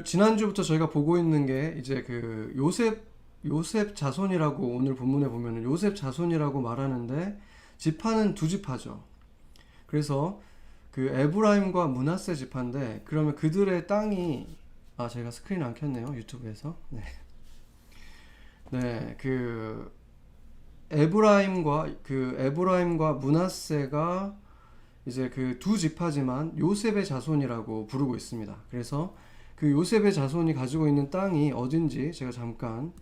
지난주부터 저희가 보고 있는 게 이제 그 요셉 자손이라고 오늘 본문에 보면은 요셉 자손이라고 말하는데 지파는 두 지파죠. 그래서 그 에브라임과 므낫세 지파인데 그러면 그들의 땅이 제가 스크린 안 켰네요. 유튜브에서. 네. 네. 에브라임과 므낫세가 이제 그 두 지파지만 요셉의 자손이라고 부르고 있습니다. 그래서 그 요셉의 자손이 가지고 있는 땅이 어딘지 제가 잠깐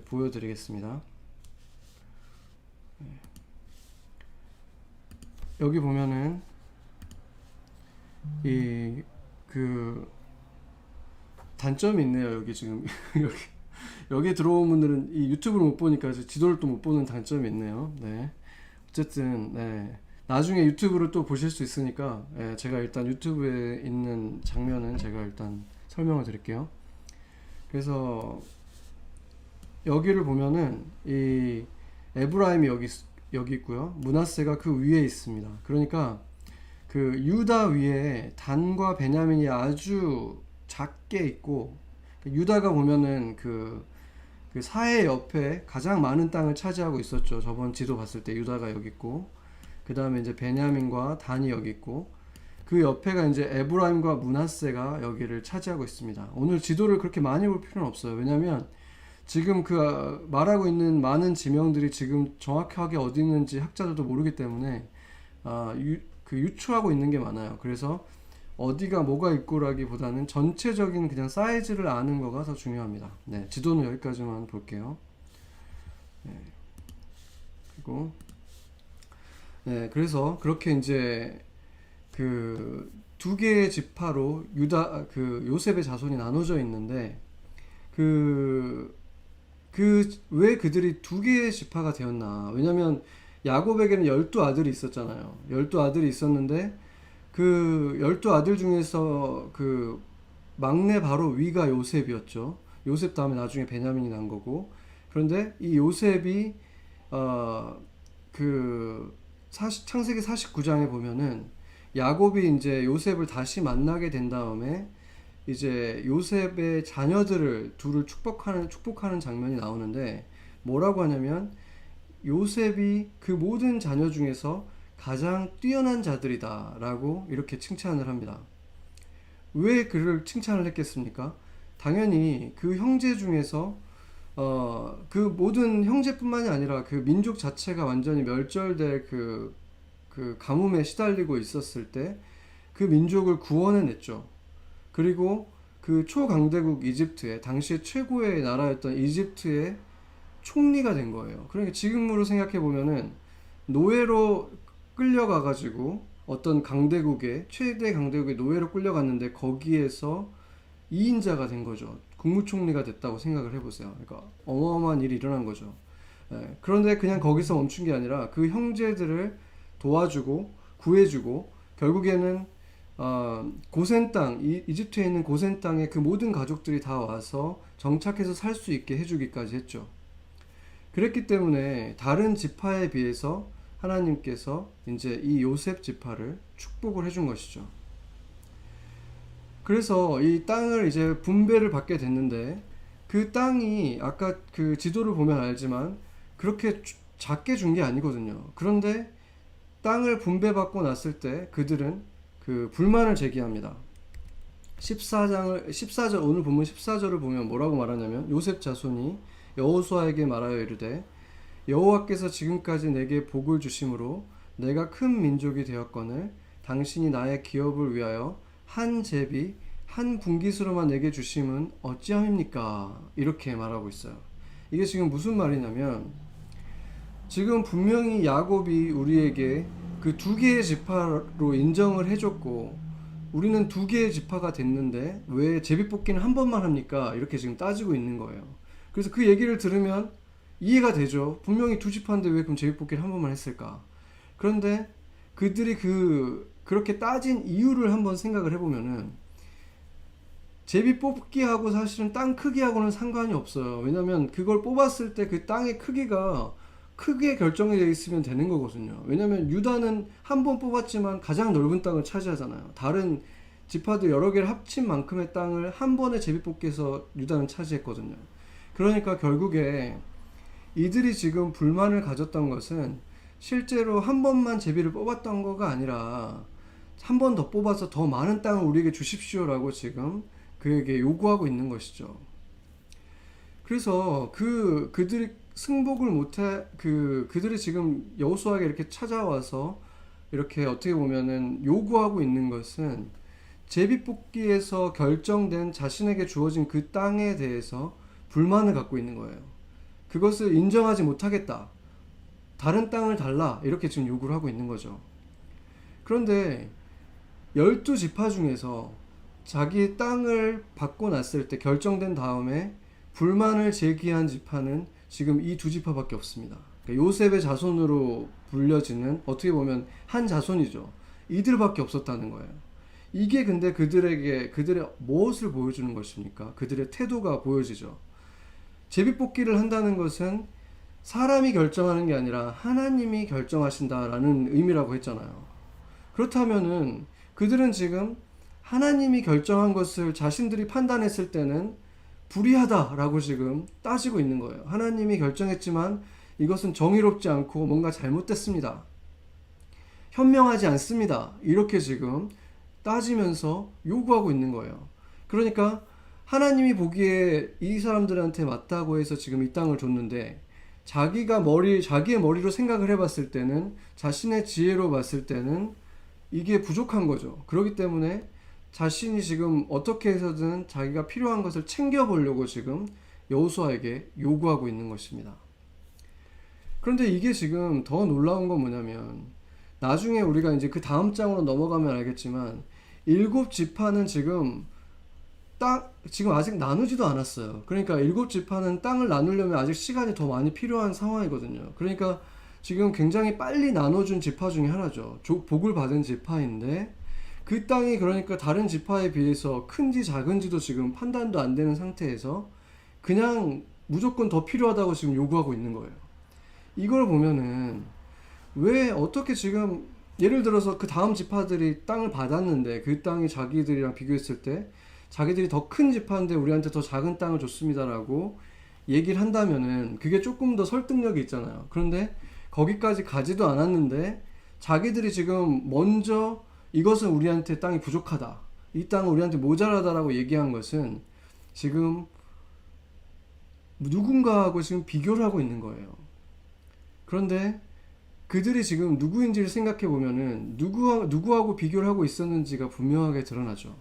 보여드리겠습니다. 여기 보면은 그 단점이 있네요. 여기 지금 여기 들어온 분들은 이 유튜브를 못 보니까 지도를 또 못 보는 단점이 있네요. 네. 어쨌든 네. 나중에 유튜브를 또 보실 수 있으니까 제가 일단 유튜브에 있는 장면은 제가 일단 설명을 드릴게요. 그래서 여기를 보면은 이 에브라임이 여기 있고요. 므낫세가 그 위에 있습니다. 그러니까 그 유다 위에 단과 베냐민이 아주 작게 있고 유다가 보면은 그 사해 옆에 가장 많은 땅을 차지하고 있었죠. 저번 지도 봤을 때 유다가 여기 있고 그 다음에 이제 베냐민과 단이 여기 있고 그 옆에가 이제 에브라임과 므낫세가 여기를 차지하고 있습니다. 오늘 지도를 그렇게 많이 볼 필요는 없어요. 왜냐면 지금 그 말하고 있는 많은 지명들이 지금 정확하게 어디 있는지 학자들도 모르기 때문에 유추하고 있는 게 많아요. 그래서 어디가 뭐가 있고라기보다는 전체적인 그냥 사이즈를 아는 거가 더 중요합니다. 네, 지도는 여기까지만 볼게요. 네, 그리고 네, 그래서 그렇게 이제 그 두 개의 지파로 요셉의 자손이 나눠져 있는데 왜 그들이 두 개의 지파가 되었나? 왜냐면 야곱에게는 12아들이 있었잖아요. 12아들이 있었는데 그 12아들 중에서 그 막내 바로 위가 요셉이었죠. 요셉 다음에 나중에 베냐민이 난 거고. 그런데 이 요셉이 창세기 49장에 보면은 야곱이 이제 요셉을 다시 만나게 된 다음에 이제 요셉의 자녀들을 둘을 축복하는 장면이 나오는데 뭐라고 하냐면 요셉이 그 모든 자녀 중에서 가장 뛰어난 자들이다 라고 이렇게 칭찬을 합니다. 왜 그를 칭찬을 했겠습니까? 당연히 그 형제 중에서 그 모든 형제뿐만이 아니라 그 민족 자체가 완전히 멸절될 그 가뭄에 시달리고 있었을 때 그 민족을 구원해냈죠. 그리고 그 초강대국 이집트의 당시에 최고의 나라였던 이집트의 총리가 된 거예요. 그러니까 지금으로 생각해 보면은 노예로 끌려가가지고 어떤 최대 강대국의 노예로 끌려갔는데 거기에서 2인자가 된 거죠. 국무총리가 됐다고 생각을 해보세요. 그러니까 어마어마한 일이 일어난 거죠. 그런데 그냥 거기서 멈춘 게 아니라 그 형제들을 도와주고 구해주고 결국에는 고센 땅, 이집트에 있는 고센 땅에 그 모든 가족들이 다 와서 정착해서 살 수 있게 해주기까지 했죠. 그랬기 때문에 다른 지파에 비해서 하나님께서 이제 이 요셉 지파를 축복을 해준 것이죠. 그래서 이 땅을 이제 분배를 받게 됐는데 그 땅이 아까 그 지도를 보면 알지만 그렇게 작게 준 게 아니거든요. 그런데 땅을 분배받고 났을 때 그들은 그 불만을 제기합니다. 14절, 오늘 본문 14절을 보면 뭐라고 말하냐면 요셉 자손이 여호수아에게 말하여 이르되 여호와께서 지금까지 내게 복을 주심으로 내가 큰 민족이 되었거늘 당신이 나의 기업을 위하여 한 제비 한 분깃으로만 내게 주심은 어찌함입니까? 이렇게 말하고 있어요. 이게 지금 무슨 말이냐면 지금 분명히 야곱이 우리에게 그 두 개의 지파로 인정을 해줬고 우리는 두 개의 지파가 됐는데 왜 제비뽑기는 한 번만 합니까? 이렇게 지금 따지고 있는 거예요. 그래서 그 얘기를 들으면 이해가 되죠. 분명히 두 지파인데 왜 그럼 제비뽑기를 한 번만 했을까? 그런데 그들이 그렇게 따진 이유를 한번 생각을 해보면은 제비뽑기하고 사실은 땅 크기하고는 상관이 없어요. 왜냐면 그걸 뽑았을 때 그 땅의 크기가 크게 결정이 되어 있으면 되는 거거든요. 왜냐면 유다는 한 번 뽑았지만 가장 넓은 땅을 차지하잖아요. 다른 지파들 여러 개를 합친 만큼의 땅을 한 번에 제비뽑기에서 유다는 차지했거든요. 그러니까 결국에 이들이 지금 불만을 가졌던 것은 실제로 한 번만 제비를 뽑았던 거가 아니라 한 번 더 뽑아서 더 많은 땅을 우리에게 주십시오라고 지금 그에게 요구하고 있는 것이죠. 그래서 그들이 승복을 못해 그들이 지금 여호수아에게 이렇게 찾아와서 이렇게 어떻게 보면은 요구하고 있는 것은 제비뽑기에서 결정된 자신에게 주어진 그 땅에 대해서 불만을 갖고 있는 거예요. 그것을 인정하지 못하겠다. 다른 땅을 달라. 이렇게 지금 요구를 하고 있는 거죠. 그런데 12지파 중에서 자기 땅을 받고 났을 때 결정된 다음에 불만을 제기한 지파는 지금 이 두 지파밖에 없습니다. 그러니까 요셉의 자손으로 불려지는 어떻게 보면 한 자손이죠. 이들밖에 없었다는 거예요. 이게 근데 그들의 무엇을 보여주는 것입니까? 그들의 태도가 보여지죠. 제비뽑기를 한다는 것은 사람이 결정하는 게 아니라 하나님이 결정하신다라는 의미라고 했잖아요. 그렇다면은 그들은 지금 하나님이 결정한 것을 자신들이 판단했을 때는 불의하다라고 지금 따지고 있는 거예요. 하나님이 결정했지만 이것은 정의롭지 않고 뭔가 잘못됐습니다. 현명하지 않습니다. 이렇게 지금 따지면서 요구하고 있는 거예요. 그러니까 하나님이 보기에 이 사람들한테 맞다고 해서 지금 이 땅을 줬는데 자기의 머리로 생각을 해봤을 때는 자신의 지혜로 봤을 때는 이게 부족한 거죠. 그렇기 때문에 자신이 지금 어떻게 해서든 자기가 필요한 것을 챙겨보려고 지금 여호수아에게 요구하고 있는 것입니다. 그런데 이게 지금 더 놀라운 건 뭐냐면 나중에 우리가 이제 그 다음 장으로 넘어가면 알겠지만 7지파는 지금 아직 나누지도 않았어요. 그러니까 7지파는 땅을 나누려면 아직 시간이 더 많이 필요한 상황이거든요. 그러니까 지금 굉장히 빨리 나눠준 지파 중에 하나죠. 복을 받은 지파인데 그 땅이 그러니까 다른 지파에 비해서 큰지 작은지도 지금 판단도 안 되는 상태에서 그냥 무조건 더 필요하다고 지금 요구하고 있는 거예요. 이걸 보면은 왜 어떻게 지금 예를 들어서 그 다음 지파들이 땅을 받았는데 그 땅이 자기들이랑 비교했을 때 자기들이 더 큰 지파인데 우리한테 더 작은 땅을 줬습니다라고 얘기를 한다면은 그게 조금 더 설득력이 있잖아요. 그런데 거기까지 가지도 않았는데 자기들이 지금 먼저 이것은 우리한테 땅이 부족하다. 이 땅은 우리한테 모자라다라고 얘기한 것은 지금 누군가하고 지금 비교를 하고 있는 거예요. 그런데 그들이 지금 누구인지를 생각해 보면은 누구하고 비교를 하고 있었는지가 분명하게 드러나죠.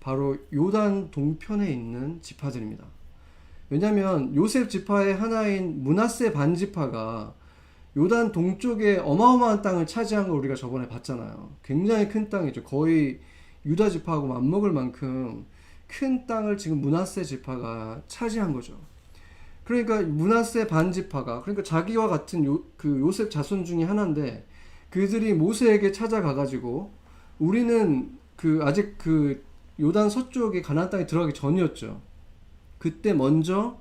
바로 요단 동편에 있는 지파들입니다. 왜냐하면 요셉 지파의 하나인 므낫세 반지파가 요단 동쪽에 어마어마한 땅을 차지한 걸 우리가 저번에 봤잖아요. 굉장히 큰 땅이죠. 거의 유다 지파하고 맞먹을 만큼 큰 땅을 지금 므낫세 지파가 차지한 거죠. 그러니까 므낫세 반지파가 그러니까 자기와 같은 요셉 자손 중에 하나인데 그들이 모세에게 찾아가가지고 우리는 아직 요단 서쪽에 가나안 땅에 들어가기 전이었죠. 그때 먼저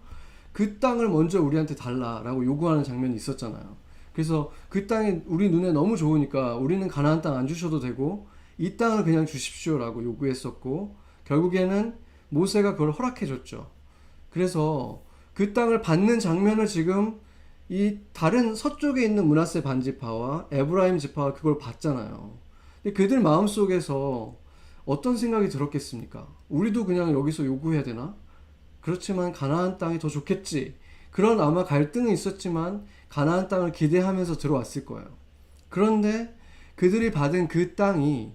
그 땅을 먼저 우리한테 달라라고 요구하는 장면이 있었잖아요. 그래서 그 땅이 우리 눈에 너무 좋으니까 우리는 가나안 땅 안 주셔도 되고 이 땅을 그냥 주십시오라고 요구했었고 결국에는 모세가 그걸 허락해 줬죠. 그래서 그 땅을 받는 장면을 지금 이 다른 서쪽에 있는 므낫세 반지파와 에브라임 지파가 그걸 봤잖아요. 근데 그들 마음속에서 어떤 생각이 들었겠습니까? 우리도 그냥 여기서 요구해야 되나? 그렇지만 가나안 땅이 더 좋겠지. 그런 아마 갈등은 있었지만 가나안 땅을 기대하면서 들어왔을 거예요. 그런데 그들이 받은 그 땅이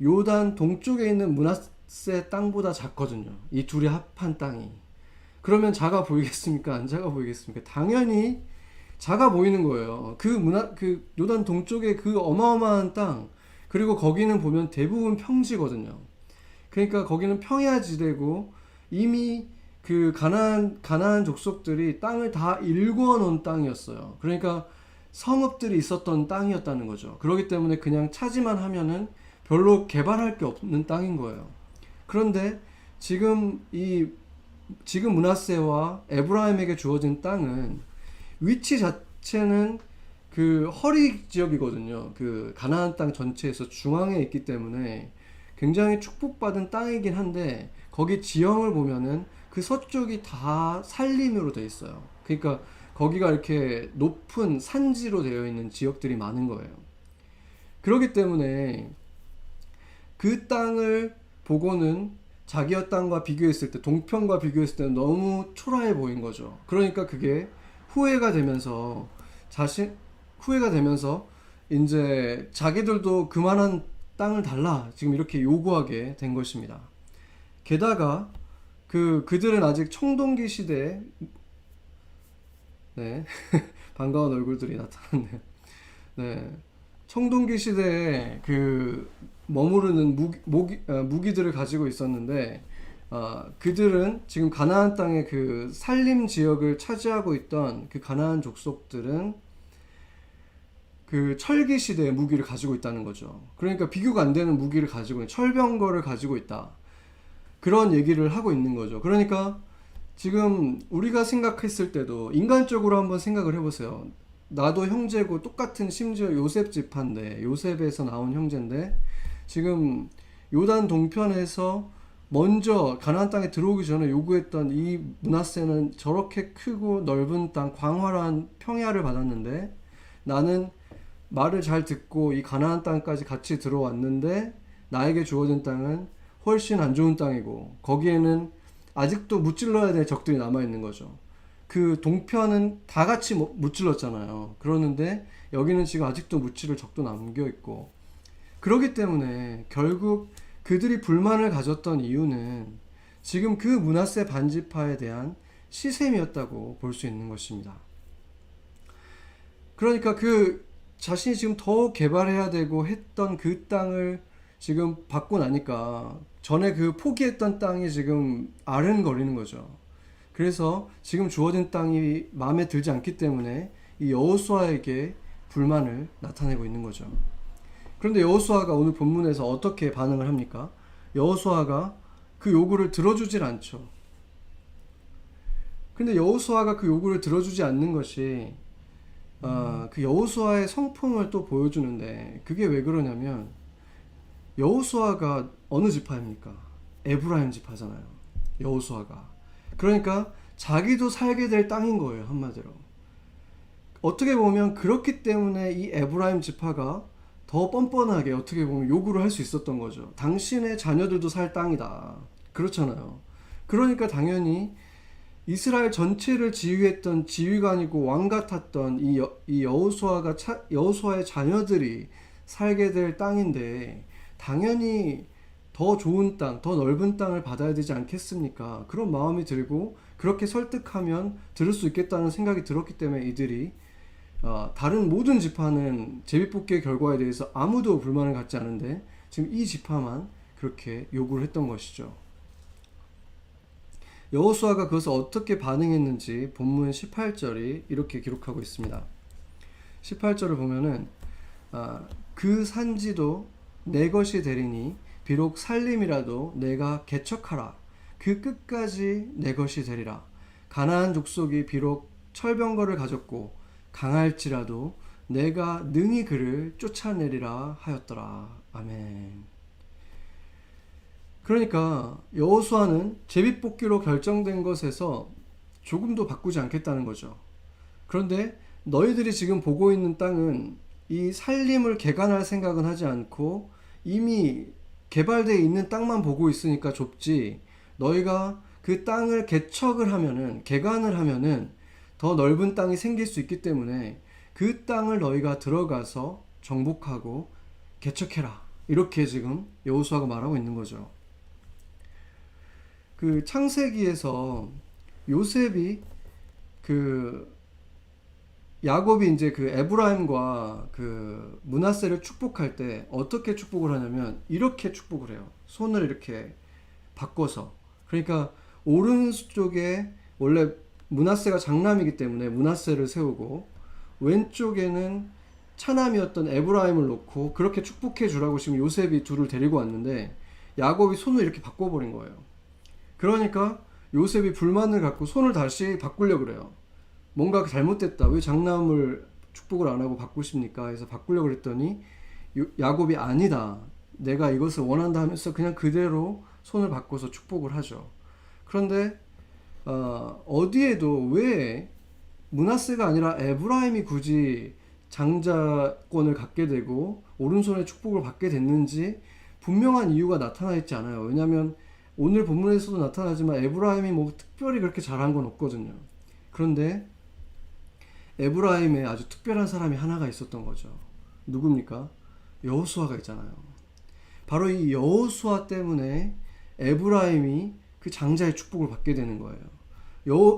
요단 동쪽에 있는 므낫세 땅보다 작거든요. 이 둘이 합한 땅이. 그러면 작아 보이겠습니까? 안 작아 보이겠습니까? 당연히 작아 보이는 거예요. 그 요단 동쪽에 그 어마어마한 땅, 그리고 거기는 보면 대부분 평지거든요. 그러니까 거기는 평야지대고 이미 그 가나안 족속들이 땅을 다 일궈 놓은 땅이었어요. 그러니까 성읍들이 있었던 땅이었다는 거죠. 그렇기 때문에 그냥 차지만 하면은 별로 개발할 게 없는 땅인 거예요. 그런데 지금 므낫세와 에브라임에게 주어진 땅은 위치 자체는 그 허리 지역이거든요. 그 가나안 땅 전체에서 중앙에 있기 때문에 굉장히 축복받은 땅이긴 한데 거기 지형을 보면은 그 서쪽이 다 산림으로 돼 있어요. 그러니까 거기가 이렇게 높은 산지로 되어 있는 지역들이 많은 거예요. 그렇기 때문에 그 땅을 보고는 자기의 땅과 비교했을 때, 동편과 비교했을 때는 너무 초라해 보인 거죠. 그러니까 그게 후회가 되면서 후회가 되면서 이제 자기들도 그만한 땅을 달라 지금 이렇게 요구하게 된 것입니다. 게다가 그들은 아직 청동기 시대에, 네, 반가운 얼굴들이 나타났네요. 네, 청동기 시대에 머무르는 무기들을 가지고 있었는데, 그들은 지금 가나안 땅의 그 산림 지역을 차지하고 있던 그 가나안 족속들은 그 철기 시대의 무기를 가지고 있다는 거죠. 그러니까 비교가 안 되는 무기를 가지고 있는, 철병거를 가지고 있다. 그런 얘기를 하고 있는 거죠. 그러니까 지금 우리가 생각했을 때도 인간적으로 한번 생각을 해보세요. 나도 형제고 똑같은, 심지어 요셉 지파인데, 요셉에서 나온 형제인데 지금 요단 동편에서 먼저 가나안 땅에 들어오기 전에 요구했던 이 므낫세는 저렇게 크고 넓은 땅, 광활한 평야를 받았는데 나는 말을 잘 듣고 이 가나안 땅까지 같이 들어왔는데 나에게 주어진 땅은 훨씬 안 좋은 땅이고 거기에는 아직도 무찔러야 될 적들이 남아있는 거죠. 그 동편은 다 같이 무찔렀잖아요. 그러는데 여기는 지금 아직도 무찌를 적도 남겨있고, 그렇기 때문에 결국 그들이 불만을 가졌던 이유는 지금 그 므낫세 반지파에 대한 시샘이었다고 볼 수 있는 것입니다. 그러니까 그 자신이 지금 더 개발해야 되고 했던 그 땅을 지금 받고 나니까 전에 그 포기했던 땅이 지금 아른거리는 거죠. 그래서 지금 주어진 땅이 마음에 들지 않기 때문에 이 여호수아에게 불만을 나타내고 있는 거죠. 그런데 여호수아가 오늘 본문에서 어떻게 반응을 합니까? 여호수아가 그 요구를 들어주질 않죠. 근데 여호수아가 그 요구를 들어주지 않는 것이 그 여호수아의 성품을 또 보여주는데, 그게 왜 그러냐면 여호수아가 어느 지파입니까? 에브라임 지파잖아요. 여호수아가. 그러니까 자기도 살게 될 땅인 거예요, 한마디로. 어떻게 보면 그렇기 때문에 이 에브라임 지파가 더 뻔뻔하게 어떻게 보면 요구를 할 수 있었던 거죠. 당신의 자녀들도 살 땅이다. 그렇잖아요. 그러니까 당연히 이스라엘 전체를 지휘했던 지휘관이고 왕 같았던 이 여호수아의 자녀들이 살게 될 땅인데 당연히 더 좋은 땅, 더 넓은 땅을 받아야 되지 않겠습니까? 그런 마음이 들고 그렇게 설득하면 들을 수 있겠다는 생각이 들었기 때문에 이들이 다른 모든 지파는 제비뽑기의 결과에 대해서 아무도 불만을 갖지 않은데 지금 이 지파만 그렇게 요구를 했던 것이죠. 여호수아가 그것을 어떻게 반응했는지 본문 18절이 이렇게 기록하고 있습니다. 18절을 보면은 그 산지도 내 것이 되리니 비록 살림이라도 내가 개척하라. 그 끝까지 내 것이 되리라. 가나안 족속이 비록 철병거를 가졌고 강할지라도 내가 능히 그를 쫓아내리라 하였더라. 아멘. 그러니까 여호수아는 제비뽑기로 결정된 것에서 조금도 바꾸지 않겠다는 거죠. 그런데 너희들이 지금 보고 있는 땅은 이 산림을 개간할 생각은 하지 않고 이미 개발되어 있는 땅만 보고 있으니까 좁지, 너희가 그 땅을 개척을 하면은, 개간을 하면은 더 넓은 땅이 생길 수 있기 때문에 그 땅을 너희가 들어가서 정복하고 개척해라. 이렇게 지금 여호수아가 말하고 있는 거죠. 그 창세기에서 요셉이 야곱이 이제 그 에브라임과 그 므낫세를 축복할 때 어떻게 축복을 하냐면 이렇게 축복을 해요. 손을 이렇게 바꿔서. 그러니까 오른쪽에 원래 므낫세가 장남이기 때문에 므낫세를 세우고 왼쪽에는 차남이었던 에브라임을 놓고 그렇게 축복해 주라고 지금 요셉이 둘을 데리고 왔는데 야곱이 손을 이렇게 바꿔버린 거예요. 그러니까 요셉이 불만을 갖고 손을 다시 바꾸려고 그래요. 뭔가 잘못됐다. 왜 장남을 축복을 안 하고 바꾸십니까? 해서 바꾸려고 그랬더니 야곱이 아니다. 내가 이것을 원한다 하면서 그냥 그대로 손을 바꿔서 축복을 하죠. 그런데 어디에도 왜 므낫세가 아니라 에브라임이 굳이 장자권을 갖게 되고 오른손에 축복을 받게 됐는지 분명한 이유가 나타나 있지 않아요. 왜냐하면 오늘 본문에서도 나타나지만 에브라임이 뭐 특별히 그렇게 잘한 건 없거든요. 그런데 에브라임에 아주 특별한 사람이 하나가 있었던 거죠. 누굽니까? 여호수아가 있잖아요. 바로 이 여호수아 때문에 에브라임이 그 장자의 축복을 받게 되는 거예요.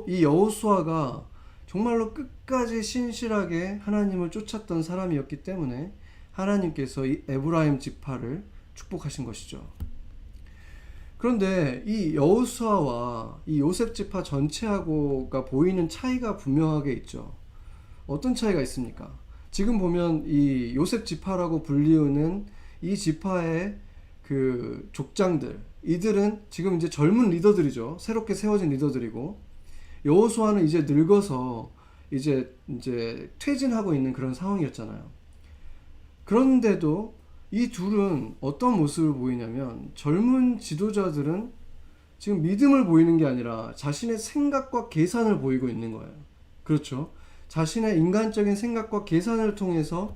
이 여호수아가 정말로 끝까지 신실하게 하나님을 쫓았던 사람이었기 때문에 하나님께서 이 에브라임 지파를 축복하신 것이죠. 그런데 이 여호수아와 이 요셉 지파 전체하고가 보이는 차이가 분명하게 있죠. 어떤 차이가 있습니까? 지금 보면 이 요셉 지파라고 불리우는 이 지파의 그 족장들, 이들은 지금 이제 젊은 리더들이죠. 새롭게 세워진 리더들이고, 여호수아는 이제 늙어서 이제 퇴진하고 있는 그런 상황이었잖아요. 그런데도 이 둘은 어떤 모습을 보이냐면, 젊은 지도자들은 지금 믿음을 보이는 게 아니라 자신의 생각과 계산을 보이고 있는 거예요. 그렇죠? 자신의 인간적인 생각과 계산을 통해서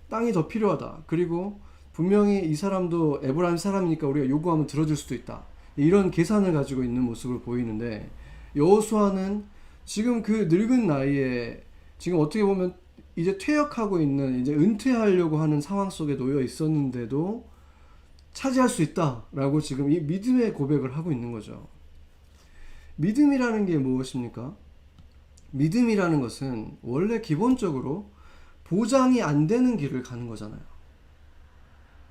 땅이 더 필요하다. 그리고 분명히 이 사람도 에브라임 사람이니까 우리가 요구하면 들어줄 수도 있다. 이런 계산을 가지고 있는 모습을 보이는데, 여호수아는 지금 그 늙은 나이에 지금 어떻게 보면 이제 퇴역하고 있는, 이제 은퇴하려고 하는 상황 속에 놓여 있었는데도 차지할 수 있다라고 지금 이 믿음의 고백을 하고 있는 거죠. 믿음이라는 게 무엇입니까? 믿음이라는 것은 원래 기본적으로 보장이 안 되는 길을 가는 거잖아요.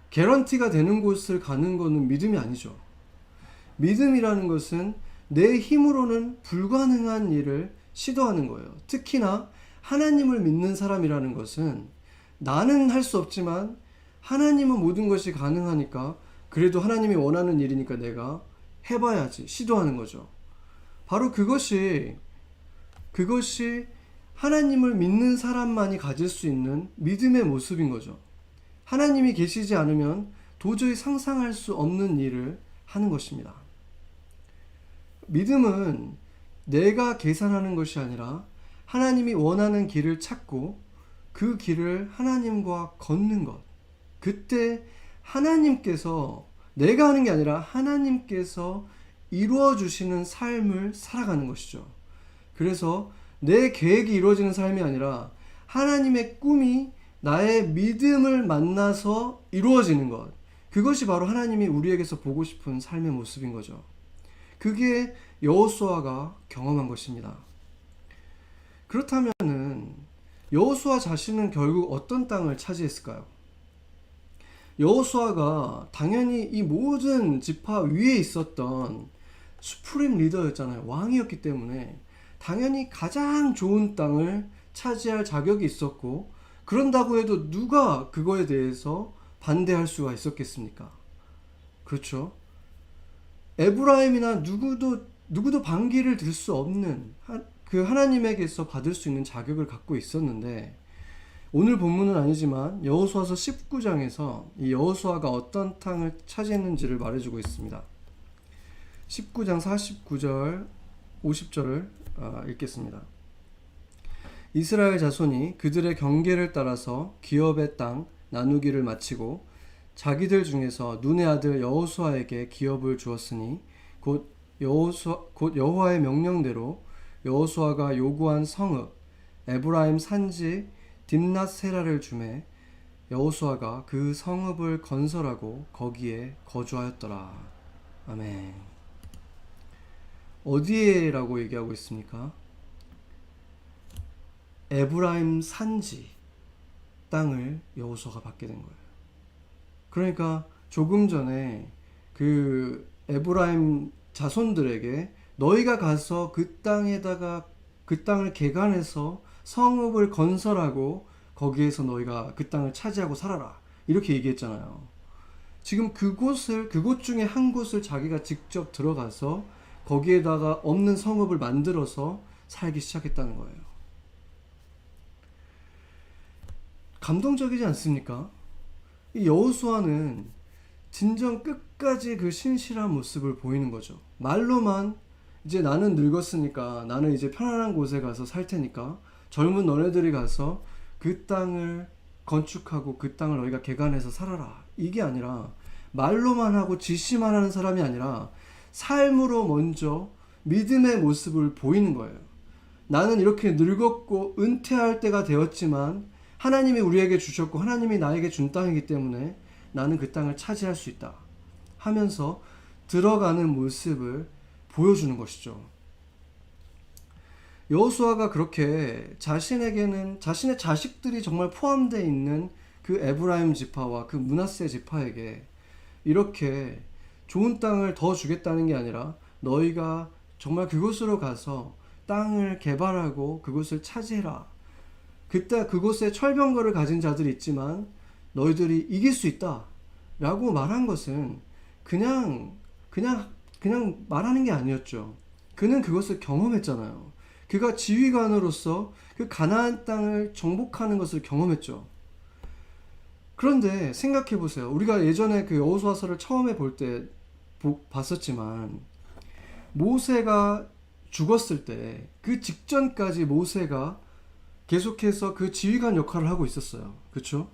개런티가 되는 곳을 가는 거는 믿음이 아니죠. 믿음이라는 것은 내 힘으로는 불가능한 일을 시도하는 거예요. 특히나 하나님을 믿는 사람이라는 것은 나는 할 수 없지만 하나님은 모든 것이 가능하니까, 그래도 하나님이 원하는 일이니까 내가 해봐야지 시도하는 거죠. 바로 그것이 하나님을 믿는 사람만이 가질 수 있는 믿음의 모습인 거죠. 하나님이 계시지 않으면 도저히 상상할 수 없는 일을 하는 것입니다. 믿음은 내가 계산하는 것이 아니라 하나님이 원하는 길을 찾고 그 길을 하나님과 걷는 것. 그때 하나님께서, 내가 하는 게 아니라 하나님께서 이루어 주시는 삶을 살아가는 것이죠. 그래서 내 계획이 이루어지는 삶이 아니라 하나님의 꿈이 나의 믿음을 만나서 이루어지는 것. 그것이 바로 하나님이 우리에게서 보고 싶은 삶의 모습인 거죠. 그게 여호수아가 경험한 것입니다. 그렇다면은 여호수아 자신은 결국 어떤 땅을 차지했을까요? 여호수아가 당연히 이 모든 지파 위에 있었던 수프림 리더였잖아요. 왕이었기 때문에 당연히 가장 좋은 땅을 차지할 자격이 있었고, 그런다고 해도 누가 그거에 대해서 반대할 수가 있었겠습니까? 그렇죠? 에브라임이나 누구도 반기를 들 수 없는 그 하나님에게서 받을 수 있는 자격을 갖고 있었는데, 오늘 본문은 아니지만 여호수아서 19장에서 이 여호수아가 어떤 땅을 차지했는지를 말해주고 있습니다. 19장 49절 50절을 읽겠습니다. 이스라엘 자손이 그들의 경계를 따라서 기업의 땅 나누기를 마치고 자기들 중에서 눈의 아들 여호수아에게 기업을 주었으니 곧 여호와의 명령대로 여호수아가 요구한 성읍 에브라임 산지 딥낫세라를 주매 여호수아가 그 성읍을 건설하고 거기에 거주하였더라. 아멘. 어디에라고 얘기하고 있습니까? 에브라임 산지 땅을 여호수아가 받게 된 거예요. 그러니까 조금 전에 그 에브라임 자손들에게 너희가 가서 그 땅에다가 그 땅을 개간해서 성읍을 건설하고 거기에서 너희가 그 땅을 차지하고 살아라, 이렇게 얘기했잖아요. 지금 그곳 중에 한 곳을 자기가 직접 들어가서 거기에다가 없는 성읍을 만들어서 살기 시작했다는 거예요. 감동적이지 않습니까? 이 여호수아는 진정 끝까지 그 신실한 모습을 보이는 거죠. 말로만 이제 나는 늙었으니까 나는 이제 편안한 곳에 가서 살 테니까 젊은 너네들이 가서 그 땅을 건축하고 그 땅을 너희가 개간해서 살아라. 이게 아니라 말로만 하고 지시만 하는 사람이 아니라 삶으로 먼저 믿음의 모습을 보이는 거예요. 나는 이렇게 늙었고 은퇴할 때가 되었지만 하나님이 우리에게 주셨고 하나님이 나에게 준 땅이기 때문에 나는 그 땅을 차지할 수 있다 하면서 들어가는 모습을 보여주는 것이죠. 여호수아가 그렇게 자신에게는 자신의 자식들이 정말 포함되어 있는 그 에브라임 지파와 그 므낫세 지파에게 이렇게 좋은 땅을 더 주겠다는 게 아니라 너희가 정말 그곳으로 가서 땅을 개발하고 그곳을 차지해라. 그때 그곳에 철병거를 가진 자들이 있지만 너희들이 이길 수 있다 라고 말한 것은 그냥 말하는 게 아니었죠. 그는 그것을 경험했잖아요. 그가 지휘관으로서 그 가나안 땅을 정복하는 것을 경험했죠. 그런데 생각해 보세요. 우리가 예전에 그 여호수아서를 처음에 볼 때 봤었지만 모세가 죽었을 때 그 직전까지 모세가 계속해서 그 지휘관 역할을 하고 있었어요. 그렇죠?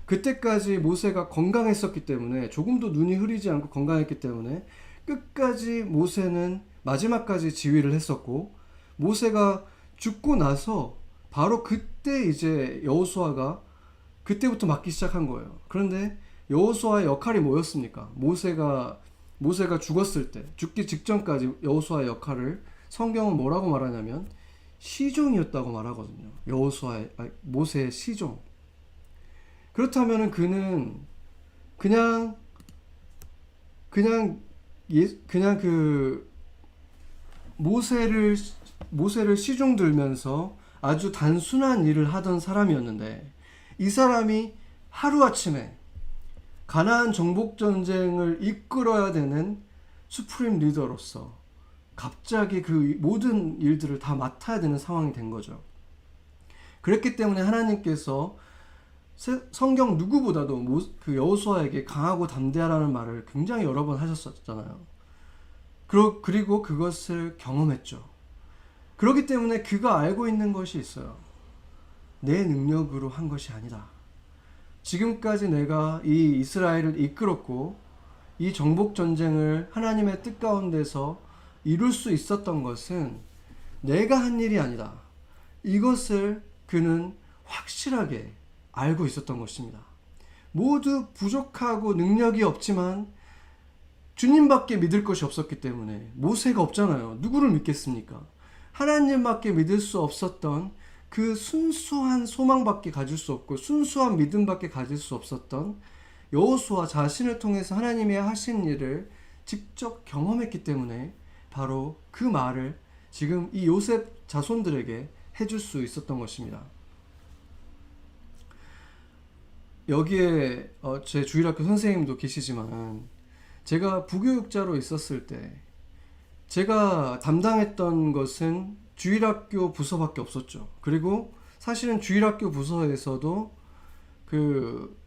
그때까지 모세가 건강했었기 때문에 조금도 눈이 흐리지 않고 건강했기 때문에 끝까지 모세는 마지막까지 지휘를 했었고 모세가 죽고 나서 바로 그때 이제 여호수아가 그때부터 맡기 시작한 거예요. 그런데 여호수아의 역할이 뭐였습니까? 모세가 죽었을 때 죽기 직전까지 여호수아의 역할을 성경은 뭐라고 말하냐면 시종이었다고 말하거든요. 모세의 시종. 그렇다면은 그는 그냥 그 모세를 시종 들면서 아주 단순한 일을 하던 사람이었는데 이 사람이 하루아침에 가나안 정복 전쟁을 이끌어야 되는 수프림 리더로서 갑자기 그 모든 일들을 다 맡아야 되는 상황이 된 거죠. 그랬기 때문에 하나님께서 성경 누구보다도 그 여호수아에게 강하고 담대하라는 말을 굉장히 여러 번 하셨었잖아요. 그리고 그것을 경험했죠. 그렇기 때문에 그가 알고 있는 것이 있어요. 내 능력으로 한 것이 아니다. 지금까지 내가 이 이스라엘을 이끌었고 이 정복 전쟁을 하나님의 뜻 가운데서 이룰 수 있었던 것은 내가 한 일이 아니다. 이것을 그는 확실하게 알고 있었던 것입니다. 모두 부족하고 능력이 없지만 주님밖에 믿을 것이 없었기 때문에 모세가 없잖아요. 누구를 믿겠습니까? 하나님밖에 믿을 수 없었던 그 순수한 소망밖에 가질 수 없고 순수한 믿음밖에 가질 수 없었던 여호수아 자신을 통해서 하나님이 하신 일을 직접 경험했기 때문에 바로 그 말을 지금 이 요셉 자손들에게 해줄 수 있었던 것입니다. 여기에 제 주일학교 선생님도 계시지만 제가 부교육자로 있었을 때 제가 담당했던 것은 주일학교 부서밖에 없었죠. 그리고 사실은 주일학교 부서에서도 그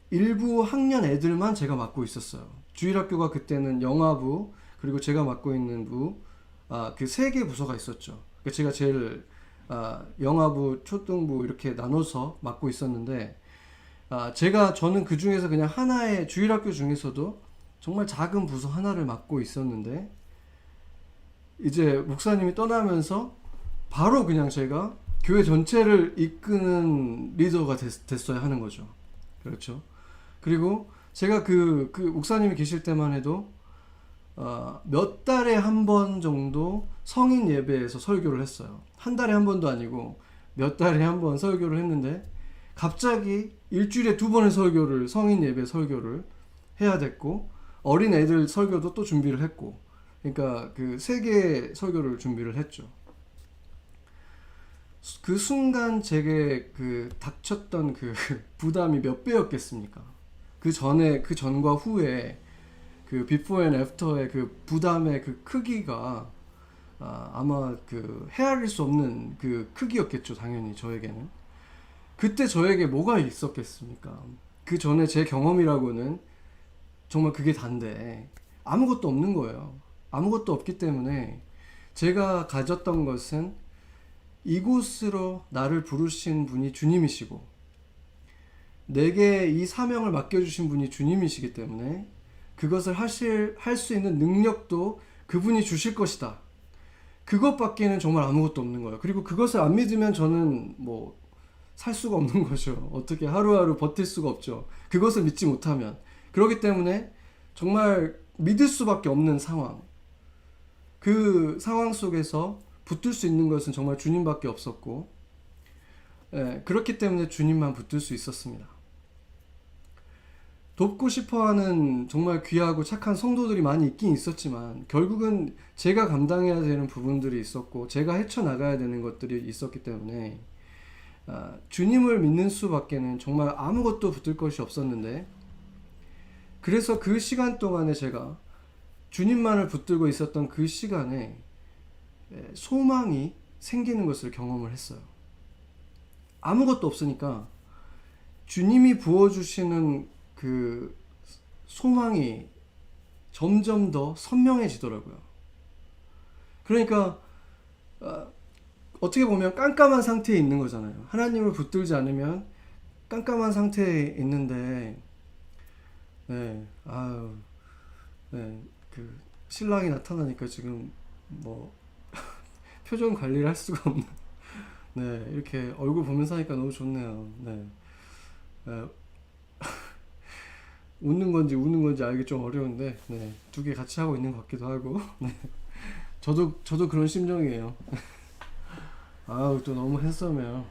일부 학년 애들만 제가 맡고 있었어요. 주일학교가 그때는 영화부 그리고 제가 맡고 있는 부 그 세 개 부서가 있었죠. 제가 제일 영화부, 초등부 이렇게 나눠서 맡고 있었는데 저는 그 중에서 그냥 하나의 주일학교 중에서도 정말 작은 부서 하나를 맡고 있었는데 이제 목사님이 떠나면서 바로 그냥 제가 교회 전체를 이끄는 리더가 됐어야 하는 거죠. 그렇죠. 그리고 제가 그 목사님이 계실 때만 해도 몇 달에 한 번 정도 성인 예배에서 설교를 했어요. 한 달에 한 번도 아니고 몇 달에 한 번 설교를 했는데 갑자기 일주일에 2번의 설교를 성인 예배 설교를 해야 됐고 어린 애들 설교도 또 준비를 했고 그러니까 그 3개의 설교를 준비를 했죠. 그 순간 제게 그 닥쳤던 그 부담이 몇 배였겠습니까? 그 전과 후에 그 비포 앤 애프터의 그 부담의 그 크기가 아마 그 헤아릴 수 없는 그 크기였겠죠. 당연히 저에게는. 그때 저에게 뭐가 있었겠습니까? 그 전에 제 경험이라고는 정말 그게 단데 아무것도 없는 거예요. 아무것도 없기 때문에 제가 가졌던 것은 이곳으로 나를 부르신 분이 주님이시고 내게 이 사명을 맡겨주신 분이 주님이시기 때문에 그것을 할 수 있는 능력도 그분이 주실 것이다. 그것밖에는 정말 아무것도 없는 거예요. 그리고 그것을 안 믿으면 저는 뭐 살 수가 없는 거죠. 어떻게 하루하루 버틸 수가 없죠. 그것을 믿지 못하면. 그렇기 때문에 정말 믿을 수밖에 없는 상황. 그 상황 속에서 붙들 수 있는 것은 정말 주님밖에 없었고, 그렇기 때문에 주님만 붙들 수 있었습니다. 돕고 싶어하는 정말 귀하고 착한 성도들이 많이 있긴 있었지만 결국은 제가 감당해야 되는 부분들이 있었고 제가 헤쳐나가야 되는 것들이 있었기 때문에 주님을 믿는 수밖에는 정말 아무것도 붙들 것이 없었는데, 그래서 그 시간 동안에 제가 주님만을 붙들고 있었던 그 시간에 소망이 생기는 것을 경험을 했어요. 아무것도 없으니까 주님이 부어주시는 그 소망이 점점 더 선명해지더라고요. 그러니까 어떻게 보면 깜깜한 상태에 있는 거잖아요. 하나님을 붙들지 않으면 깜깜한 상태에 있는데, 그 신랑이 나타나니까 지금 뭐 표정 관리를 할 수가 없는. 이렇게 얼굴 보면서 하니까 너무 좋네요. 웃는 건지 우는 건지 알기 좀 어려운데, 두 개 같이 하고 있는 것 같기도 하고, 저도 그런 심정이에요. 또 너무 핸섬해요.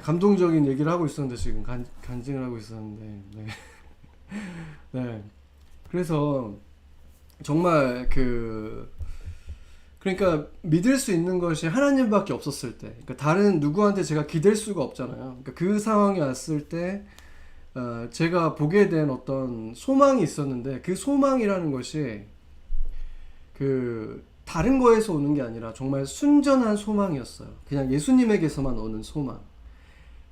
감동적인 얘기를 하고 있었는데 지금 간증을 하고 있었는데, 그래서 정말 그러니까 믿을 수 있는 것이 하나님밖에 없었을 때, 그러니까 다른 누구한테 제가 기댈 수가 없잖아요. 그러니까 그 상황이 왔을 때 제가 보게 된 어떤 소망이 있었는데, 그 소망이라는 것이 다른 거에서 오는 게 아니라 정말 순전한 소망이었어요. 그냥 예수님에게서만 오는 소망.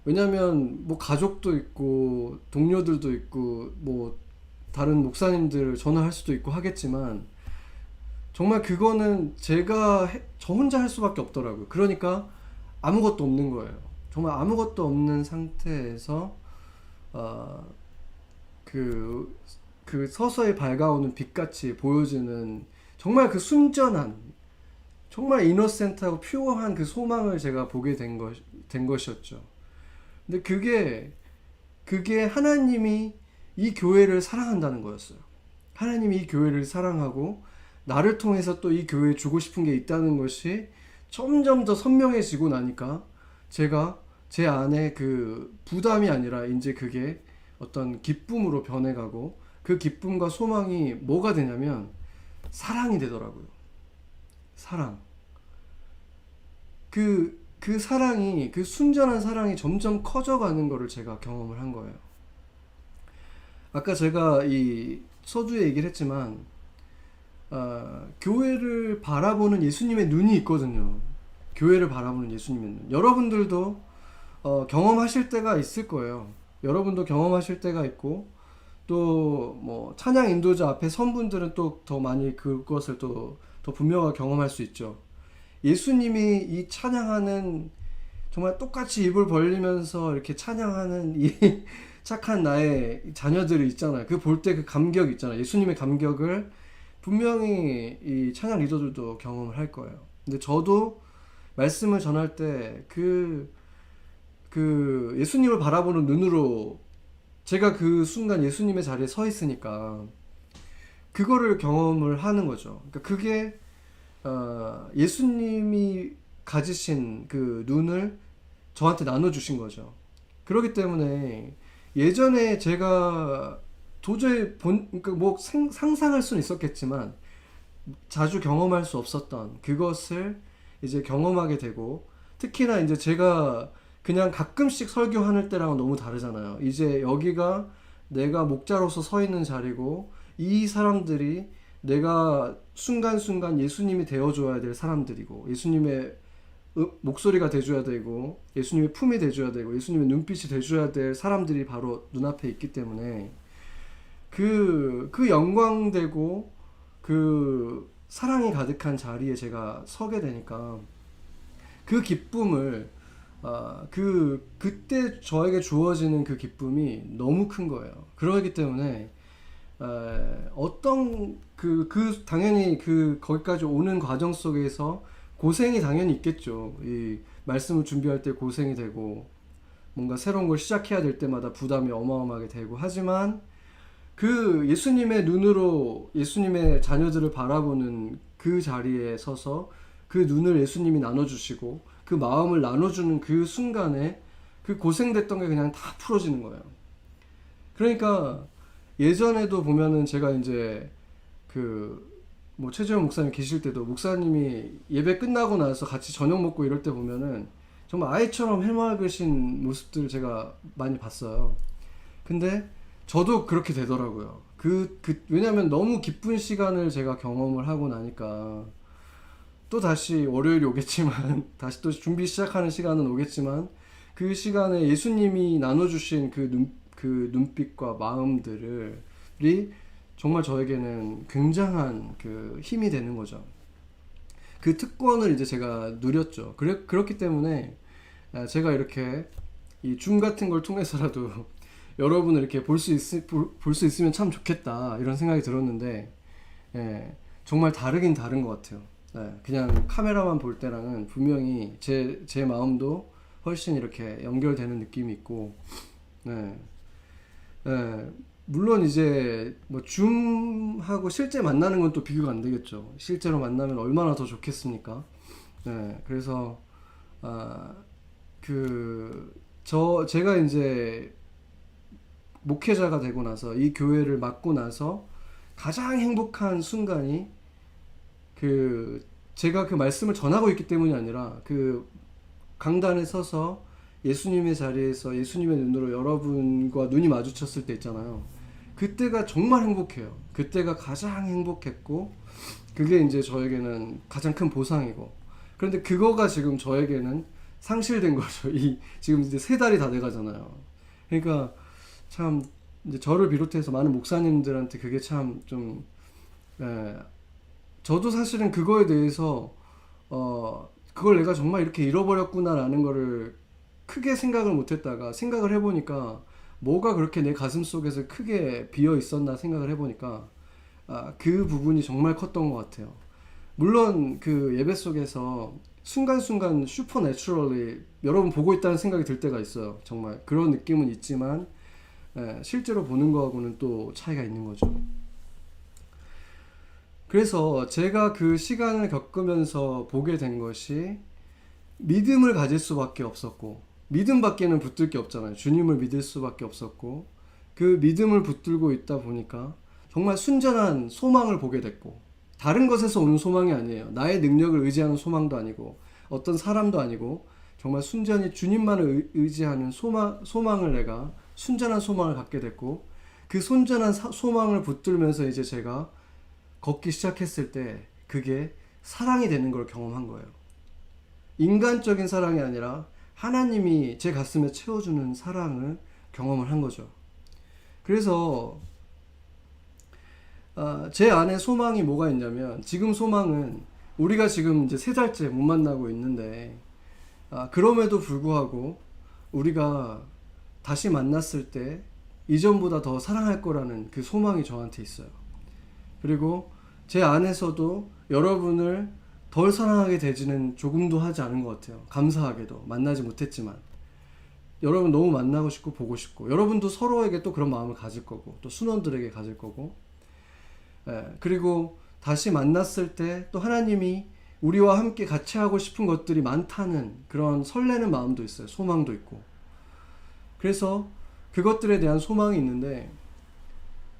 왜냐면 뭐 가족도 있고 동료들도 있고 뭐 다른 목사님들 전화할 수도 있고 하겠지만 정말 그거는 저 혼자 할 수밖에 없더라고요. 그러니까 아무것도 없는 거예요. 정말 아무것도 없는 상태에서 그 서서히 밝아오는 빛같이 보여지는 정말 그 순전한, 정말 이노센트하고 퓨어한 그 소망을 제가 보게 된 것이었죠. 근데 그게 하나님이 이 교회를 사랑한다는 거였어요. 하나님이 이 교회를 사랑하고 나를 통해서 또 이 교회에 주고 싶은 게 있다는 것이 점점 더 선명해지고 나니까 제가 제 안에 그 부담이 아니라 이제 그게 어떤 기쁨으로 변해가고, 그 기쁨과 소망이 뭐가 되냐면 사랑이 되더라고요. 사랑. 그 사랑이, 그 순전한 사랑이 점점 커져가는 거를 제가 경험을 한 거예요. 아까 제가 이 서두에 얘기를 했지만 교회를 바라보는 예수님의 눈이 있거든요. 교회를 바라보는 예수님의 눈. 여러분들도 경험하실 때가 있을 거예요. 여러분도 경험하실 때가 있고, 또 뭐 찬양 인도자 앞에 선 분들은 또 더 많이 그것을 또 더 분명하게 경험할 수 있죠. 예수님이 이 찬양하는, 정말 똑같이 입을 벌리면서 이렇게 찬양하는 이 착한 나의 자녀들이 있잖아요. 그 볼 때 그 감격 있잖아요. 예수님의 감격을 분명히 이 찬양 리더들도 경험을 할 거예요. 근데 저도 말씀을 전할 때 그 예수님을 바라보는 눈으로 제가 그 순간 예수님의 자리에 서 있으니까 그거를 경험을 하는 거죠. 그러니까 그게 예수님이 가지신 그 눈을 저한테 나눠주신 거죠. 그렇기 때문에 예전에 제가 도저히 그러니까 뭐 상상할 수는 있었겠지만 자주 경험할 수 없었던 그것을 이제 경험하게 되고, 특히나 이제 제가 그냥 가끔씩 설교하는 때랑은 너무 다르잖아요. 이제 여기가 내가 목자로서 서 있는 자리고, 이 사람들이 내가 순간순간 예수님이 되어줘야 될 사람들이고, 예수님의 목소리가 돼줘야 되고, 예수님의 품이 돼줘야 되고, 예수님의 눈빛이 돼줘야 될 사람들이 바로 눈앞에 있기 때문에 그 영광되고 그 사랑이 가득한 자리에 제가 서게 되니까 그 기쁨을 그때 저에게 주어지는 그 기쁨이 너무 큰 거예요. 그러기 때문에 어떤 당연히 거기까지 오는 과정 속에서 고생이 당연히 있겠죠. 이 말씀을 준비할 때 고생이 되고 뭔가 새로운 걸 시작해야 될 때마다 부담이 어마어마하게 되고 하지만 그 예수님의 눈으로 예수님의 자녀들을 바라보는 그 자리에 서서 그 눈을 예수님이 나눠주시고 그 마음을 나눠주는 그 순간에 그 고생됐던 게 그냥 다 풀어지는 거예요. 그러니까 예전에도 보면은 제가 이제 뭐 최재형 목사님 계실 때도 목사님이 예배 끝나고 나서 같이 저녁 먹고 이럴 때 보면은 정말 아이처럼 해맑으신 모습들을 제가 많이 봤어요. 근데 저도 그렇게 되더라고요. 왜냐면 너무 기쁜 시간을 제가 경험을 하고 나니까 또 다시 월요일이 오겠지만 다시 또 준비 시작하는 시간은 오겠지만 그 시간에 예수님이 나눠주신 그 눈빛과 마음들이 정말 저에게는 굉장한 그 힘이 되는 거죠. 그 특권을 이제 제가 누렸죠. 그렇기 때문에 제가 이렇게 이 줌 같은 걸 통해서라도 여러분을 이렇게 볼 수 있으면 참 좋겠다 이런 생각이 들었는데 정말 다르긴 다른 것 같아요. 그냥 카메라만 볼 때랑은 분명히 제 마음도 훨씬 이렇게 연결되는 느낌이 있고 물론 이제 뭐 줌하고 실제 만나는 건 또 비교가 안 되겠죠. 실제로 만나면 얼마나 더 좋겠습니까? 그래서 제가 이제 목회자가 되고 나서 이 교회를 맡고 나서 가장 행복한 순간이 제가 그 말씀을 전하고 있기 때문이 아니라 그 강단에 서서 예수님의 자리에서 예수님의 눈으로 여러분과 눈이 마주쳤을 때 있잖아요. 그때가 정말 행복해요. 그때가 가장 행복했고 그게 이제 저에게는 가장 큰 보상이고 그런데 그거가 지금 저에게는 상실된 거죠. 지금 이제 3달이 다 돼가잖아요. 그러니까 참 이제 저를 비롯해서 많은 목사님들한테 그게 참 좀 저도 사실은 그거에 대해서 그걸 내가 정말 이렇게 잃어버렸구나라는 거를 크게 생각을 못했다가 생각을 해보니까 뭐가 그렇게 내 가슴 속에서 크게 비어 있었나 생각을 해보니까 그 부분이 정말 컸던 것 같아요. 물론 그 예배 속에서 순간순간 슈퍼내추럴리 여러분 보고 있다는 생각이 들 때가 있어요. 정말 그런 느낌은 있지만 실제로 보는 거하고는 또 차이가 있는 거죠. 그래서 제가 그 시간을 겪으면서 보게 된 것이 믿음을 가질 수밖에 없었고 믿음밖에는 붙들 게 없잖아요. 주님을 믿을 수밖에 없었고 그 믿음을 붙들고 있다 보니까 정말 순전한 소망을 보게 됐고 다른 것에서 오는 소망이 아니에요. 나의 능력을 의지하는 소망도 아니고 어떤 사람도 아니고 정말 순전히 주님만을 의지하는 소망을 내가 순전한 소망을 갖게 됐고 그 순전한 소망을 붙들면서 이제 제가 걷기 시작했을 때 그게 사랑이 되는 걸 경험한 거예요. 인간적인 사랑이 아니라 하나님이 제 가슴에 채워주는 사랑을 경험을 한 거죠. 그래서 제 안에 소망이 뭐가 있냐면 지금 소망은 우리가 지금 이제 3달째 못 만나고 있는데 그럼에도 불구하고 우리가 다시 만났을 때 이전보다 더 사랑할 거라는 그 소망이 저한테 있어요. 그리고 제 안에서도 여러분을 덜 사랑하게 되지는 조금도 하지 않은 것 같아요. 감사하게도 만나지 못했지만 여러분 너무 만나고 싶고 보고 싶고 여러분도 서로에게 또 그런 마음을 가질 거고 또 순원들에게 가질 거고 그리고 다시 만났을 때 또 하나님이 우리와 함께 같이 하고 싶은 것들이 많다는 그런 설레는 마음도 있어요. 소망도 있고 그래서 그것들에 대한 소망이 있는데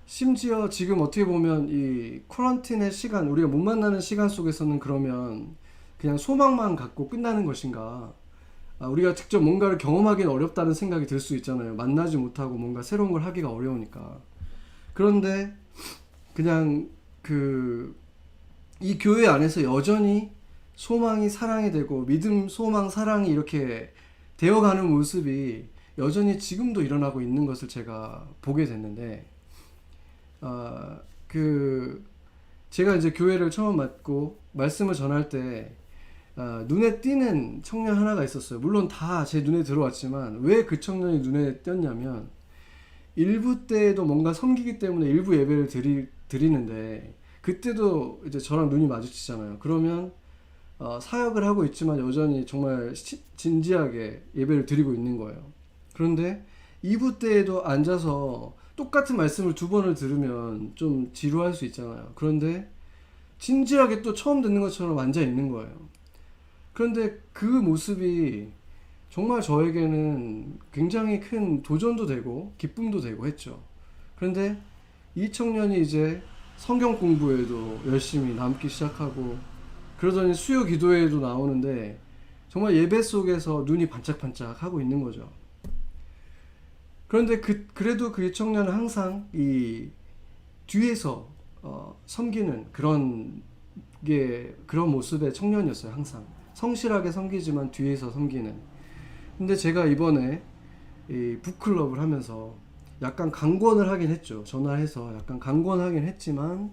심지어 지금 어떻게 보면 이 쿼런틴의 시간 우리가 못 만나는 시간 속에서는 그러면 그냥 소망만 갖고 끝나는 것인가 우리가 직접 뭔가를 경험하기는 어렵다는 생각이 들 수 있잖아요. 만나지 못하고 뭔가 새로운 걸 하기가 어려우니까. 그런데 그냥 이 교회 안에서 여전히 소망이 사랑이 되고 믿음, 소망, 사랑이 이렇게 되어가는 모습이 여전히 지금도 일어나고 있는 것을 제가 보게 됐는데 그 제가 이제 교회를 처음 맡고 말씀을 전할 때 눈에 띄는 청년 하나가 있었어요. 물론 다 제 눈에 들어왔지만 왜 그 청년이 눈에 띄었냐면 일부 때에도 뭔가 섬기기 때문에 일부 예배를 드리는데 그때도 이제 저랑 눈이 마주치잖아요. 그러면 사역을 하고 있지만 여전히 정말 진지하게 예배를 드리고 있는 거예요. 그런데 2부 때에도 앉아서 똑같은 말씀을 두 번을 들으면 좀 지루할 수 있잖아요. 그런데 진지하게 또 처음 듣는 것처럼 앉아 있는 거예요. 그런데 그 모습이 정말 저에게는 굉장히 큰 도전도 되고 기쁨도 되고 했죠. 그런데 이 청년이 이제 성경 공부에도 열심히 남기 시작하고 그러더니 수요 기도회에도 나오는데 정말 예배 속에서 눈이 반짝반짝 하고 있는 거죠. 그런데 그래도 그 청년은 항상 이 뒤에서 섬기는 그런 모습의 청년이었어요. 항상 성실하게 섬기지만 뒤에서 섬기는. 근데 제가 이번에 이 북클럽을 하면서 약간 강권을 하긴 했죠. 전화해서 약간 강권하긴 했지만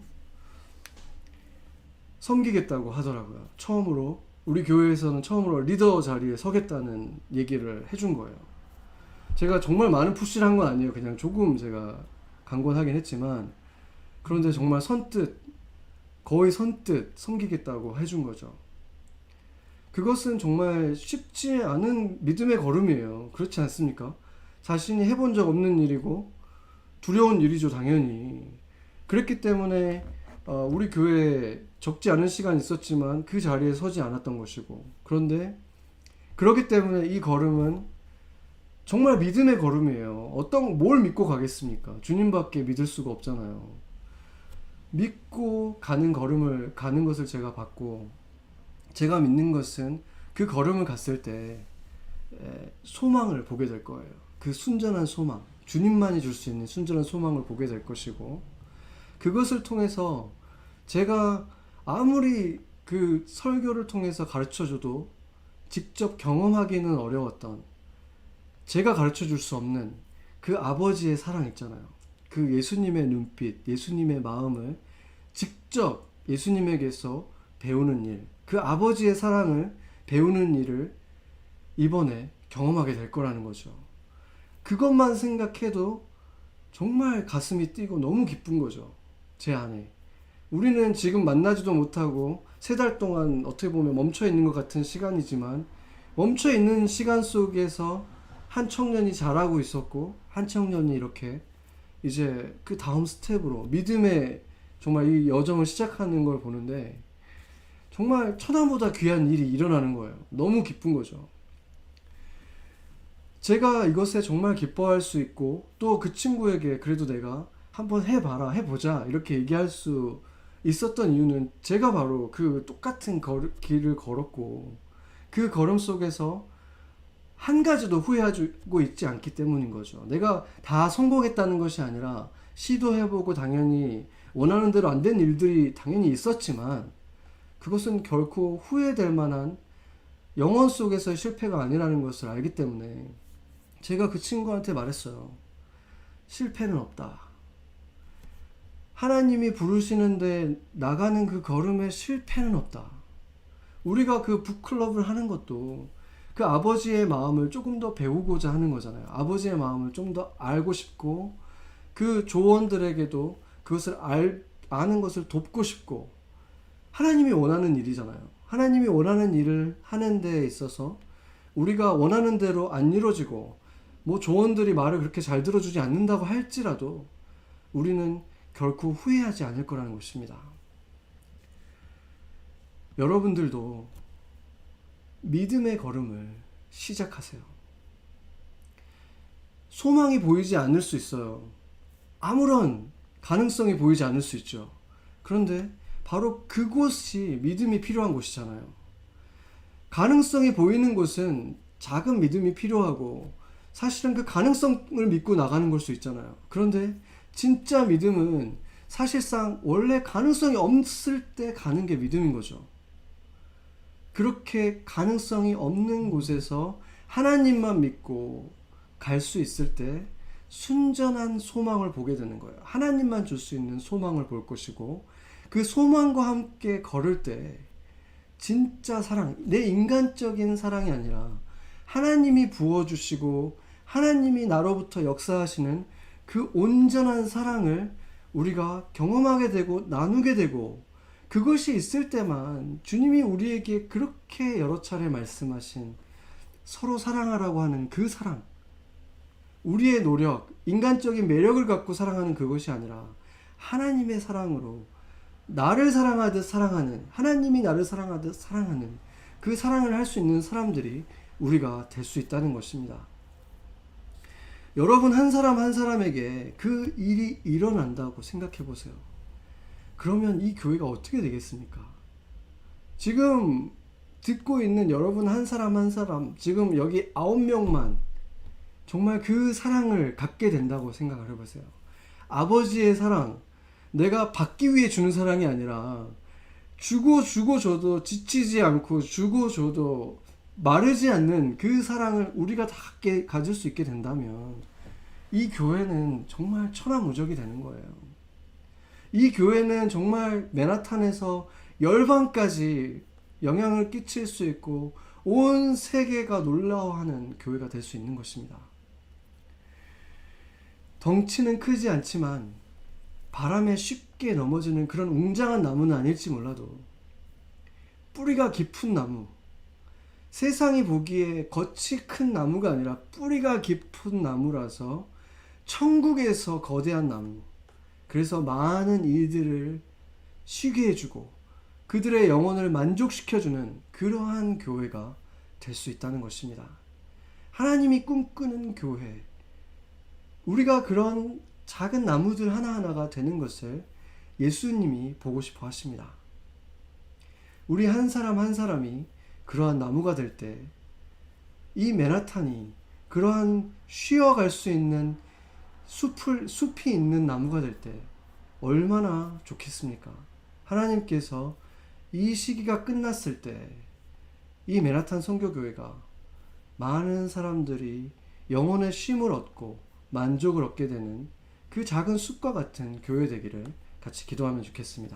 섬기겠다고 하더라고요. 처음으로 우리 교회에서는 처음으로 리더 자리에 서겠다는 얘기를 해준 거예요. 제가 정말 많은 푸시를 한 건 아니에요. 그냥 조금 제가 강권하긴 했지만 그런데 정말 거의 선뜻 섬기겠다고 해준 거죠. 그것은 정말 쉽지 않은 믿음의 걸음이에요. 그렇지 않습니까? 자신이 해본 적 없는 일이고 두려운 일이죠, 당연히. 그랬기 때문에 우리 교회에 적지 않은 시간이 있었지만 그 자리에 서지 않았던 것이고, 그런데 그렇기 때문에 이 걸음은 정말 믿음의 걸음이에요. 뭘 믿고 가겠습니까? 주님밖에 믿을 수가 없잖아요. 믿고 가는 걸음을 가는 것을 제가 봤고, 제가 믿는 것은 그 걸음을 갔을 때 소망을 보게 될 거예요. 그 순전한 소망, 주님만이 줄 수 있는 순전한 소망을 보게 될 것이고, 그것을 통해서 제가 아무리 그 설교를 통해서 가르쳐줘도 직접 경험하기는 어려웠던, 제가 가르쳐줄 수 없는 그 아버지의 사랑 있잖아요. 그 예수님의 눈빛, 예수님의 마음을 직접 예수님에게서 배우는 일, 그 아버지의 사랑을 배우는 일을 이번에 경험하게 될 거라는 거죠. 그것만 생각해도 정말 가슴이 뛰고 너무 기쁜 거죠. 제 안에. 우리는 지금 만나지도 못하고 3달 동안 어떻게 보면 멈춰 있는 것 같은 시간이지만, 멈춰 있는 시간 속에서 한 청년이 자라고 있었고, 한 청년이 이렇게 이제 그 다음 스텝으로 믿음의 정말 이 여정을 시작하는 걸 보는데 정말 천하보다 귀한 일이 일어나는 거예요. 너무 기쁜 거죠. 제가 이것에 정말 기뻐할 수 있고, 또 그 친구에게 그래도 내가 한번 해봐라, 해보자 이렇게 얘기할 수 있었던 이유는 제가 바로 그 똑같은 길을 걸었고, 그 걸음 속에서 한 가지도 후회하고 있지 않기 때문인 거죠. 내가 다 성공했다는 것이 아니라 시도해보고 당연히 원하는 대로 안 된 일들이 당연히 있었지만 그것은 결코 후회될 만한 영혼 속에서의 실패가 아니라는 것을 알기 때문에 제가 그 친구한테 말했어요. 실패는 없다. 하나님이 부르시는데 나가는 그 걸음에 실패는 없다. 우리가 그 북클럽을 하는 것도 그 아버지의 마음을 조금 더 배우고자 하는 거잖아요. 아버지의 마음을 좀 더 알고 싶고, 그 조원들에게도 그것을 아는 것을 돕고 싶고, 하나님이 원하는 일이잖아요. 하나님이 원하는 일을 하는 데 있어서 우리가 원하는 대로 안 이루어지고, 뭐 조원들이 말을 그렇게 잘 들어주지 않는다고 할지라도 우리는 결코 후회하지 않을 거라는 것입니다. 여러분들도 믿음의 걸음을 시작하세요. 소망이 보이지 않을 수 있어요. 아무런 가능성이 보이지 않을 수 있죠. 그런데 바로 그곳이 믿음이 필요한 곳이잖아요. 가능성이 보이는 곳은 작은 믿음이 필요하고, 사실은 그 가능성을 믿고 나가는 걸 수 있잖아요. 그런데 진짜 믿음은 사실상 원래 가능성이 없을 때 가는 게 믿음인 거죠. 그렇게 가능성이 없는 곳에서 하나님만 믿고 갈 수 있을 때 순전한 소망을 보게 되는 거예요. 하나님만 줄 수 있는 소망을 볼 것이고, 그 소망과 함께 걸을 때 진짜 사랑, 내 인간적인 사랑이 아니라 하나님이 부어주시고 하나님이 나로부터 역사하시는 그 온전한 사랑을 우리가 경험하게 되고 나누게 되고, 그것이 있을 때만 주님이 우리에게 그렇게 여러 차례 말씀하신 서로 사랑하라고 하는 그 사랑, 우리의 노력, 인간적인 매력을 갖고 사랑하는 그것이 아니라 하나님의 사랑으로 나를 사랑하듯 사랑하는, 하나님이 나를 사랑하듯 사랑하는 그 사랑을 할 수 있는 사람들이 우리가 될 수 있다는 것입니다. 여러분 한 사람 한 사람에게 그 일이 일어난다고 생각해 보세요. 그러면 이 교회가 어떻게 되겠습니까? 지금 듣고 있는 여러분 한 사람 한 사람, 지금 여기 9명만 정말 그 사랑을 갖게 된다고 생각을 해보세요. 아버지의 사랑, 내가 받기 위해 주는 사랑이 아니라 주고 줘도 지치지 않고, 주고 줘도 마르지 않는 그 사랑을 우리가 다 가질 수 있게 된다면 이 교회는 정말 천하무적이 되는 거예요. 이 교회는 정말 맨하탄에서 열방까지 영향을 끼칠 수 있고 온 세계가 놀라워하는 교회가 될 수 있는 것입니다. 덩치는 크지 않지만 바람에 쉽게 넘어지는 그런 웅장한 나무는 아닐지 몰라도 뿌리가 깊은 나무, 세상이 보기에 겉이 큰 나무가 아니라 뿌리가 깊은 나무라서 천국에서 거대한 나무, 그래서 많은 이들을 쉬게 해주고 그들의 영혼을 만족시켜주는 그러한 교회가 될 수 있다는 것입니다. 하나님이 꿈꾸는 교회, 우리가 그런 작은 나무들 하나하나가 되는 것을 예수님이 보고 싶어 하십니다. 우리 한 사람 한 사람이 그러한 나무가 될 때 이 맨하탄이 그러한 쉬어갈 수 있는 숲이 있는 나무가 될 때 얼마나 좋겠습니까? 하나님께서 이 시기가 끝났을 때 이 맨하탄 선교교회가 많은 사람들이 영혼의 쉼을 얻고 만족을 얻게 되는 그 작은 숲과 같은 교회 되기를 같이 기도하면 좋겠습니다.